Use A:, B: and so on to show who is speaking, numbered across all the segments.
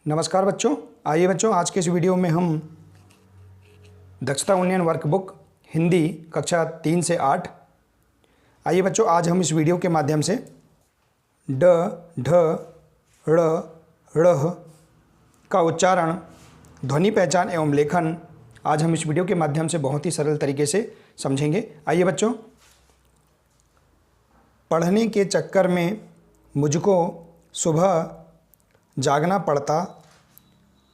A: नमस्कार बच्चों, आइए बच्चों आज के इस वीडियो में हम दक्षता उन्नयन वर्कबुक हिंदी कक्षा 3 से 8। आइए बच्चों आज हम इस वीडियो के माध्यम से ड, ढ, ड़, ढ़ का उच्चारण, ध्वनि पहचान एवं लेखन आज हम इस वीडियो के माध्यम से बहुत ही सरल तरीके से समझेंगे। आइए बच्चों, पढ़ने के चक्कर में मुझको सुबह जागना पड़ता,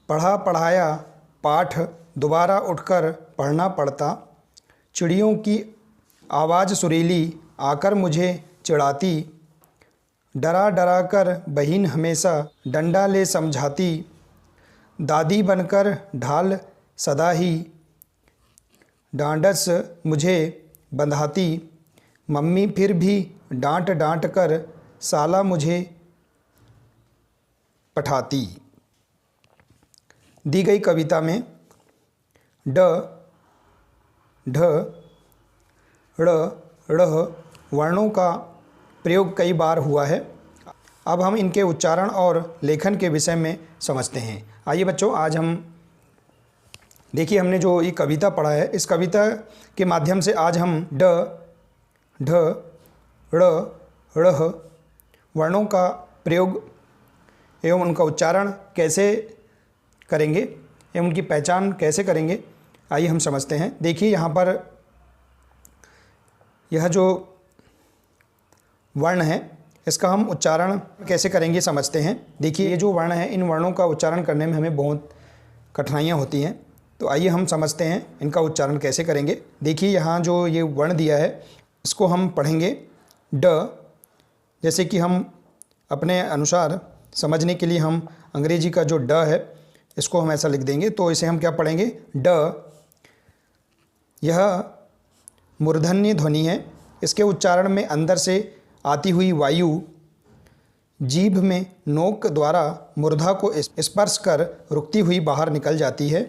A: पढ़ा पढ़ाया पाठ दोबारा उठकर पढ़ना पड़ता, चिड़ियों की आवाज़ सुरीली आकर मुझे चिढ़ाती, डरा डरा कर बहन हमेशा डंडा ले समझाती, दादी बनकर ढाल सदा ही डांडस मुझे बंधाती, मम्मी फिर भी डांट डांट कर साला मुझे पठाती। दी गई कविता में ड, ढ, ड़, ढ़ वर्णों का प्रयोग कई बार हुआ है। अब हम इनके उच्चारण और लेखन के विषय में समझते हैं। आइए बच्चों आज हम देखिए, हमने जो ये कविता पढ़ा है, इस कविता के माध्यम से आज हम ड, ढ, ड़, ढ़ वर्णों का प्रयोग एवं उनका उच्चारण कैसे करेंगे एवं उनकी पहचान कैसे करेंगे, आइए हम समझते हैं। देखिए यहाँ पर यह जो वर्ण है इसका हम उच्चारण कैसे करेंगे समझते हैं। देखिए ये जो वर्ण है, इन वर्णों का उच्चारण करने में हमें बहुत कठिनाइयाँ होती हैं, तो आइए हम समझते हैं इनका उच्चारण कैसे करेंगे। देखिए यहाँ जो ये वर्ण दिया है इसको हम पढ़ेंगे ड, जैसे कि हम अपने अनुसार समझने के लिए हम अंग्रेजी का जो ड है इसको हम ऐसा लिख देंगे, तो इसे हम क्या पढ़ेंगे ड। यह मूर्धन्य ध्वनि है। इसके उच्चारण में अंदर से आती हुई वायु जीभ में नोक द्वारा मूर्धा को स्पर्श कर रुकती हुई बाहर निकल जाती है।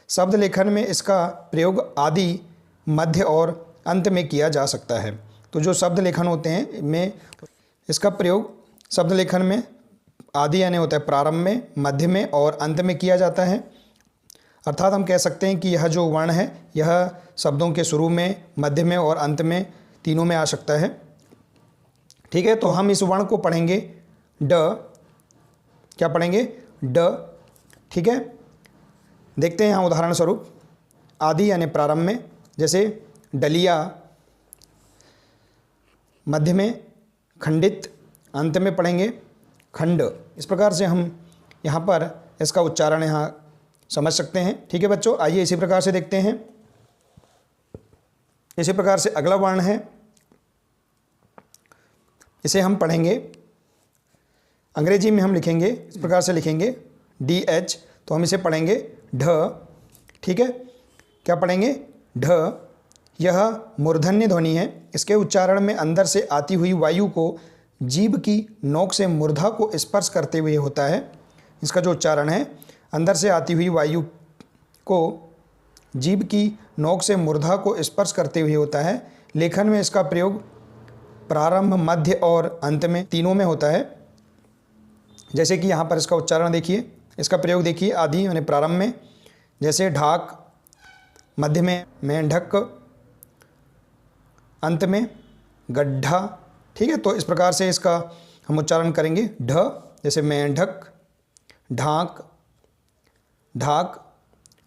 A: शब्द लेखन में इसका प्रयोग आदि, मध्य और अंत में किया जा सकता है। तो जो शब्द लेखन होते हैं में इसका प्रयोग शब्द लेखन में आदि यानी होता है प्रारंभ में, मध्य में और अंत में किया जाता है। अर्थात हम कह सकते हैं कि यह जो वर्ण है यह शब्दों के शुरू में, मध्य में और अंत में तीनों में आ सकता है। ठीक है, तो हम इस वर्ण को पढ़ेंगे ड। क्या पढ़ेंगे ड। ठीक है, देखते हैं यहाँ उदाहरण स्वरूप आदि यानी प्रारंभ में, जैसे डलिया, मध्य में खंडित, अंत में पढ़ेंगे खंड। इस प्रकार से हम यहाँ पर इसका उच्चारण यहाँ समझ सकते हैं। ठीक है बच्चों, आइए इसी प्रकार से देखते हैं। इसी प्रकार से अगला वर्ण है, इसे हम पढ़ेंगे, अंग्रेजी में हम लिखेंगे इस प्रकार से लिखेंगे DH, तो हम इसे पढ़ेंगे ढ। ठीक है, क्या पढ़ेंगे ढ। यह मूर्धन्य ध्वनि है। इसके उच्चारण में अंदर से आती हुई वायु को जीभ की नोक से मूर्धा को स्पर्श करते हुए होता है। इसका जो उच्चारण है, अंदर से आती हुई वायु को जीभ की नोक से मूर्धा को स्पर्श करते हुए होता है। लेखन में इसका प्रयोग प्रारंभ, मध्य और अंत में तीनों में होता है। जैसे कि यहाँ पर इसका उच्चारण देखिए, इसका प्रयोग देखिए आदि यानी प्रारंभ में, जैसे ढाक, मध्य में मेंढक, अंत में गड्ढा। ठीक है, तो इस प्रकार से इसका हम उच्चारण करेंगे ढ, जैसे मेंढक, ढाक, ढाक,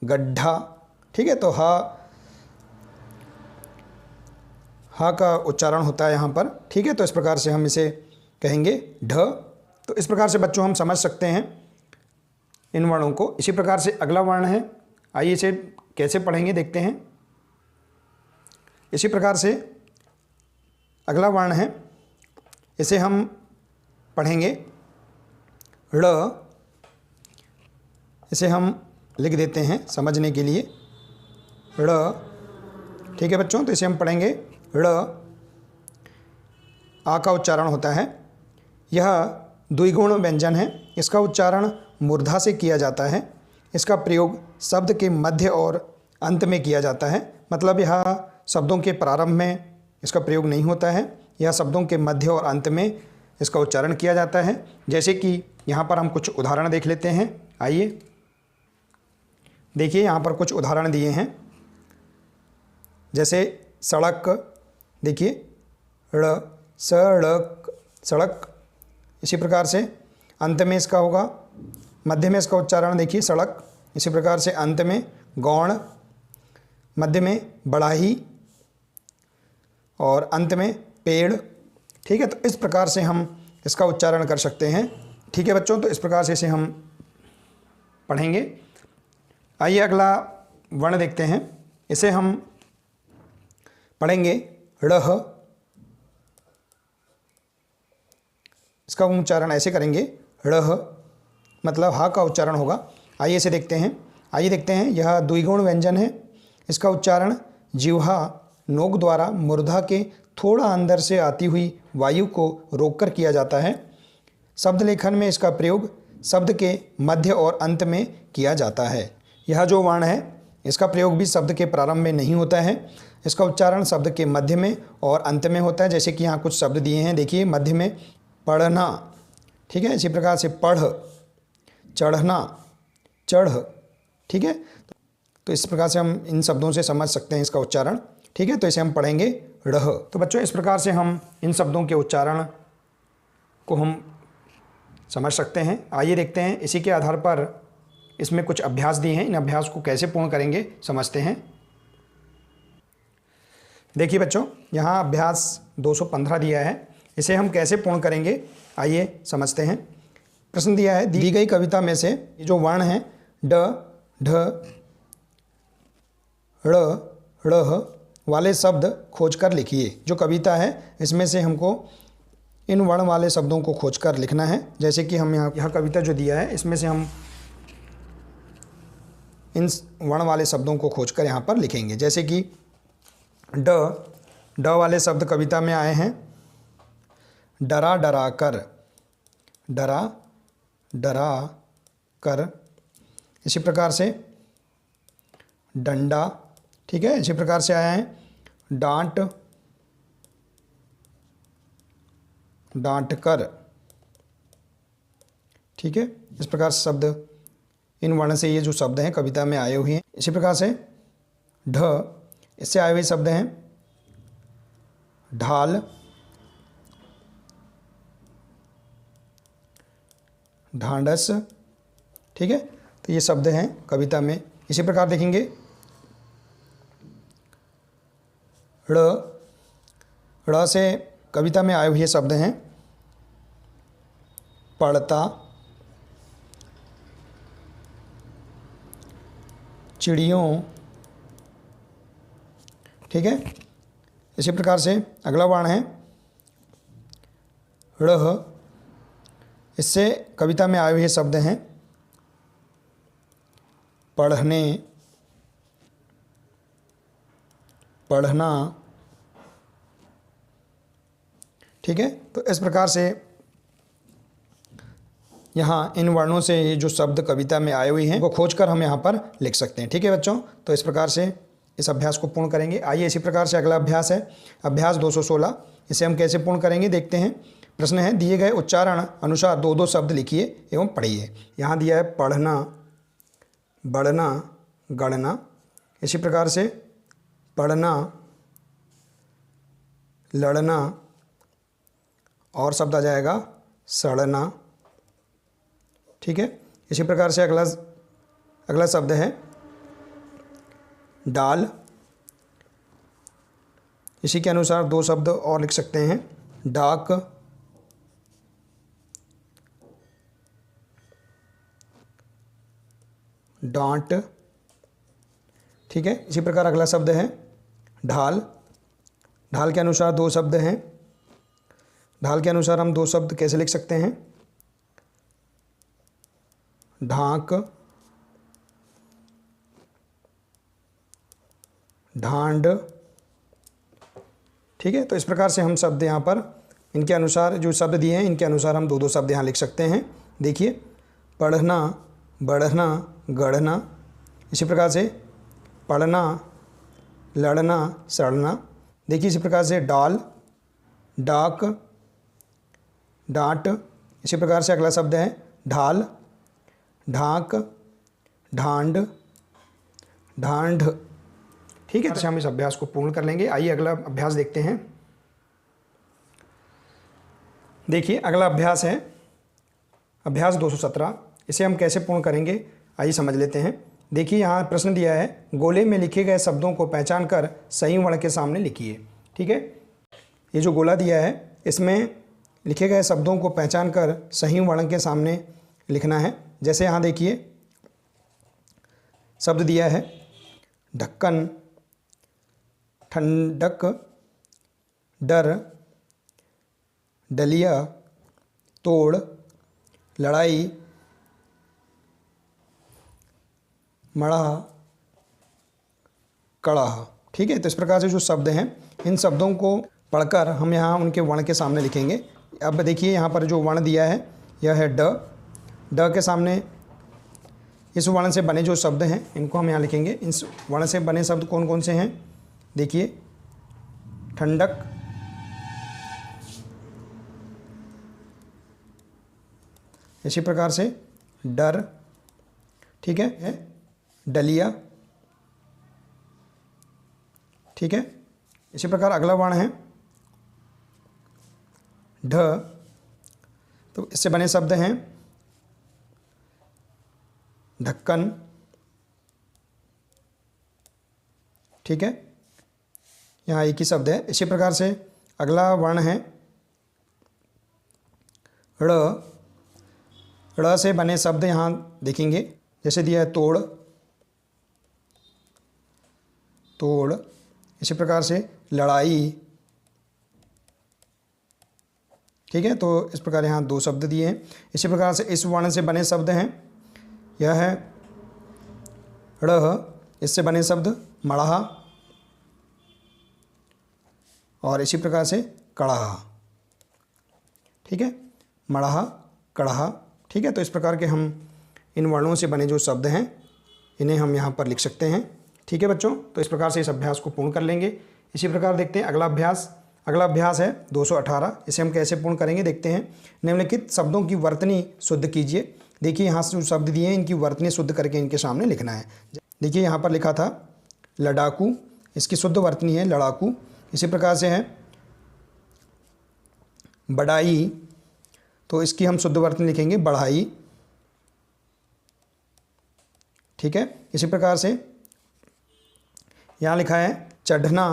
A: गड्ढा। ठीक है, तो हा का उच्चारण होता है यहाँ पर। ठीक है, तो इस प्रकार से हम इसे कहेंगे ढ। तो इस प्रकार से बच्चों हम समझ सकते हैं इन वर्णों को। इसी प्रकार से अगला वर्ण है, आइए इसे कैसे पढ़ेंगे देखते हैं। इसी प्रकार से अगला वर्ण है, इसे हम पढ़ेंगे ड़। इसे हम लिख देते हैं समझने के लिए ड़। ठीक है बच्चों, तो इसे हम पढ़ेंगे ड़। आ का उच्चारण होता है। यह द्विगुण व्यंजन है। इसका उच्चारण मूर्धा से किया जाता है। इसका प्रयोग शब्द के मध्य और अंत में किया जाता है। मतलब यह शब्दों के प्रारंभ में इसका प्रयोग नहीं होता है, यह शब्दों के मध्य और अंत में इसका उच्चारण किया जाता है। जैसे कि यहाँ पर हम कुछ उदाहरण देख लेते हैं। आइए देखिए यहाँ पर कुछ उदाहरण दिए हैं। जैसे सड़क, देखिए ड़ सड़क, सड़क। इसी प्रकार से अंत में इसका होगा, मध्य में इसका उच्चारण देखिए सड़क। इसी प्रकार से अंत में गौण, मध्य में बढ़ाही और अंत में पेड़। ठीक है, तो इस प्रकार से हम इसका उच्चारण कर सकते हैं। ठीक है बच्चों, तो इस प्रकार से इसे हम पढ़ेंगे। आइए अगला वर्ण देखते हैं। इसे हम पढ़ेंगे ड़ह। इसका उच्चारण ऐसे करेंगे ड़ह, मतलब हा का उच्चारण होगा। आइए इसे देखते हैं। आइए देखते हैं, यह द्विगुण व्यंजन है। इसका उच्चारण जिह्वा नोक द्वारा मूर्धा के थोड़ा अंदर से आती हुई वायु को रोककर किया जाता है। शब्द लेखन में इसका प्रयोग शब्द के मध्य और अंत में किया जाता है। यह जो वर्ण है इसका प्रयोग भी शब्द के प्रारंभ में नहीं होता है। इसका उच्चारण शब्द के मध्य में और अंत में होता है। जैसे कि यहाँ कुछ शब्द दिए हैं, देखिए मध्य में पढ़ना। ठीक है, इसी प्रकार से पढ़, चढ़ना, चढ़। ठीक है, तो इस प्रकार से हम इन शब्दों से समझ सकते हैं इसका उच्चारण। ठीक है, तो इसे हम पढ़ेंगे ड़ह। तो बच्चों इस प्रकार से हम इन शब्दों के उच्चारण को हम समझ सकते हैं। आइए देखते हैं, इसी के आधार पर इसमें कुछ अभ्यास दिए हैं। इन अभ्यास को कैसे पूर्ण करेंगे समझते हैं। देखिए बच्चों, यहाँ अभ्यास 215 दिया है। इसे हम कैसे पूर्ण करेंगे आइए समझते हैं। प्रश्न दिया है, दी गई कविता में से जो वर्ण हैं ड, ढ, ड़, ड़ह वाले शब्द खोजकर लिखिए। जो कविता है इसमें से हमको इन वर्ण वाले शब्दों को खोजकर लिखना है। जैसे कि हम यह कविता जो दिया है इसमें से हम इन वर्ण वाले शब्दों को खोजकर यहाँ पर लिखेंगे। जैसे कि ड वाले शब्द कविता में आए हैं डरा डरा कर, डरा डरा कर। इसी प्रकार से डंडा। ठीक है, इसी प्रकार से आया है डांट, डांट कर। ठीक है, इस प्रकार से शब्द, इन वर्ण से ये जो शब्द हैं कविता में आए हुए हैं। इसी प्रकार से ढ, इससे आए हुए शब्द हैं ढाल, ढांढस। ठीक है, तो ये शब्द हैं कविता में। इसी प्रकार देखेंगे ड़ से कविता में आए हुए शब्द हैं पढ़ता, चिड़ियों। ठीक है, इसी प्रकार से अगला वर्ण है ड़ह। इससे कविता में आए हुए शब्द हैं पढ़ने, पढ़ना। ठीक है, तो इस प्रकार से यहाँ इन वर्णों से ये जो शब्द कविता में आए हुए हैं वो खोजकर हम यहाँ पर लिख सकते हैं। ठीक है बच्चों, तो इस प्रकार से इस अभ्यास को पूर्ण करेंगे। आइए इसी प्रकार से अगला अभ्यास है अभ्यास 216। इसे हम कैसे पूर्ण करेंगे देखते हैं। प्रश्न है, दिए गए उच्चारण अनुसार दो दो शब्द लिखिए एवं पढ़िए। यहाँ दिया है पढ़ना, बढ़ना, गढ़ना। इसी प्रकार से पढ़ना, लड़ना और शब्द आ जाएगा सड़ना। ठीक है, इसी प्रकार से अगला शब्द है डाल। इसी के अनुसार दो शब्द और लिख सकते हैं डाक, डांट। ठीक है, इसी प्रकार अगला शब्द है ढाल। ढाल के अनुसार दो शब्द हैं। ढाल के अनुसार हम दो शब्द कैसे लिख सकते हैं ढाक, ढांड। ठीक है, तो इस प्रकार से हम शब्द यहाँ पर इनके अनुसार जो शब्द दिए हैं इनके अनुसार हम दो दो शब्द यहाँ लिख सकते हैं। देखिए पढ़ना, बढ़ना, गढ़ना। इसी प्रकार से पढ़ना, लड़ना, सड़ना। देखिए इसी प्रकार से डाल, डाक, डांट। इसी प्रकार से अगला शब्द है ढाल। ढाक, ढांड, ढांढ। ठीक है, तो हम इस अभ्यास को पूर्ण कर लेंगे। आइए अगला अभ्यास देखते हैं। देखिए अगला अभ्यास है अभ्यास 217। इसे हम कैसे पूर्ण करेंगे आइए समझ लेते हैं। देखिए यहाँ प्रश्न दिया है, गोले में लिखे गए शब्दों को पहचान कर सही वर्ण के सामने लिखिए। ठीक है, ये जो गोला दिया है इसमें लिखे गए शब्दों को पहचान कर सही वर्ण के सामने लिखना है। जैसे यहाँ देखिए शब्द दिया है ढक्कन, ठंडक, डर, डलिया, तोड़, लड़ाई, मड़ा, कड़ाह। ठीक है, तो इस प्रकार से जो शब्द हैं इन शब्दों को पढ़कर हम यहाँ उनके वर्ण के सामने लिखेंगे। अब देखिए यहाँ पर जो वर्ण दिया है यह है ड। ड के सामने इस वर्ण से बने जो शब्द हैं इनको हम यहाँ लिखेंगे। इस वर्ण से बने शब्द कौन कौन से हैं? देखिए ठंडक, इसी प्रकार से डर, ठीक है, डलिया, ठीक है। इसी प्रकार अगला वर्ण है ढ। तो इससे बने शब्द हैं ढक्कन, ठीक है, यहाँ एक ही शब्द है। इसी प्रकार से अगला वर्ण है ड़। ड़ से बने शब्द यहाँ देखेंगे, जैसे दिया है तोड़, तोड़। इसी प्रकार से लड़ाई, ठीक है। तो इस प्रकार यहाँ दो शब्द दिए हैं। इसी प्रकार से इस वर्ण से बने शब्द हैं, यह है ड़। इससे बने शब्द मड़हा और इसी प्रकार से कड़ाहा, ठीक है, मड़हा, कड़ाहा, ठीक है। तो इस प्रकार के हम इन वर्णों से बने जो शब्द हैं इन्हें हम यहाँ पर लिख सकते हैं। ठीक है बच्चों, तो इस प्रकार से इस अभ्यास को पूर्ण कर लेंगे। इसी प्रकार देखते हैं अगला अभ्यास। अगला अभ्यास है 218। इसे हम कैसे पूर्ण करेंगे देखते हैं। निम्नलिखित शब्दों की वर्तनी शुद्ध कीजिए। देखिए यहाँ से जो शब्द दिए हैं इनकी वर्तनी शुद्ध करके इनके सामने लिखना है। देखिए यहाँ पर लिखा था लड़ाकू, इसकी शुद्ध वर्तनी है लड़ाकू। इसी प्रकार से है बढ़ाई, तो इसकी हम शुद्ध वर्तनी लिखेंगे बढ़ाई, ठीक है। इसी प्रकार से यहाँ लिखा है चढ़ना,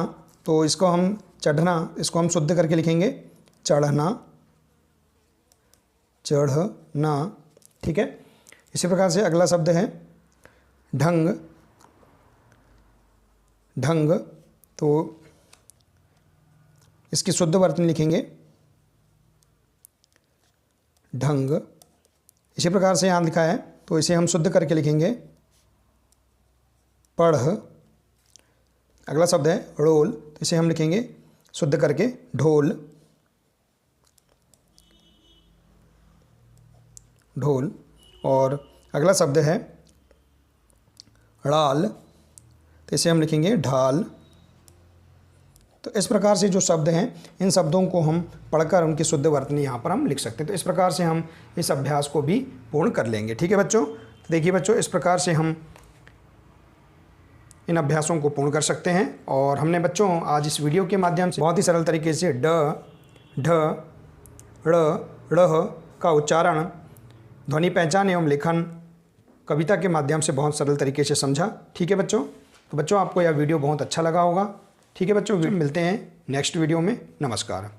A: तो इसको हम चढ़ना, इसको हम शुद्ध करके लिखेंगे चढ़ना, चढ़ना, ठीक है। इसी प्रकार से अगला शब्द है ढंग, ढंग, तो इसकी शुद्ध वर्तनी लिखेंगे ढंग। इसी प्रकार से यहाँ लिखा है तो इसे हम शुद्ध करके लिखेंगे पढ़। अगला शब्द है ढोल, तो इसे हम लिखेंगे शुद्ध करके ढोल, ढोल। और अगला शब्द है ढाल, तो इसे हम लिखेंगे ढाल। तो इस प्रकार से जो शब्द हैं इन शब्दों को हम पढ़कर उनकी शुद्ध वर्तनी यहाँ पर हम लिख सकते हैं। तो इस प्रकार से हम इस अभ्यास को भी पूर्ण कर लेंगे। ठीक है बच्चों, तो देखिए बच्चों इस प्रकार से हम इन अभ्यासों को पूर्ण कर सकते हैं। और हमने बच्चों आज इस वीडियो के माध्यम से बहुत ही सरल तरीके से ड, ढ, ड़, ढ़ का उच्चारण, ध्वनि पहचान एवं लेखन कविता के माध्यम से बहुत सरल तरीके से समझा। ठीक है बच्चों, तो बच्चों आपको यह वीडियो बहुत अच्छा लगा होगा। ठीक है बच्चों, मिलते हैं नेक्स्ट वीडियो में। नमस्कार।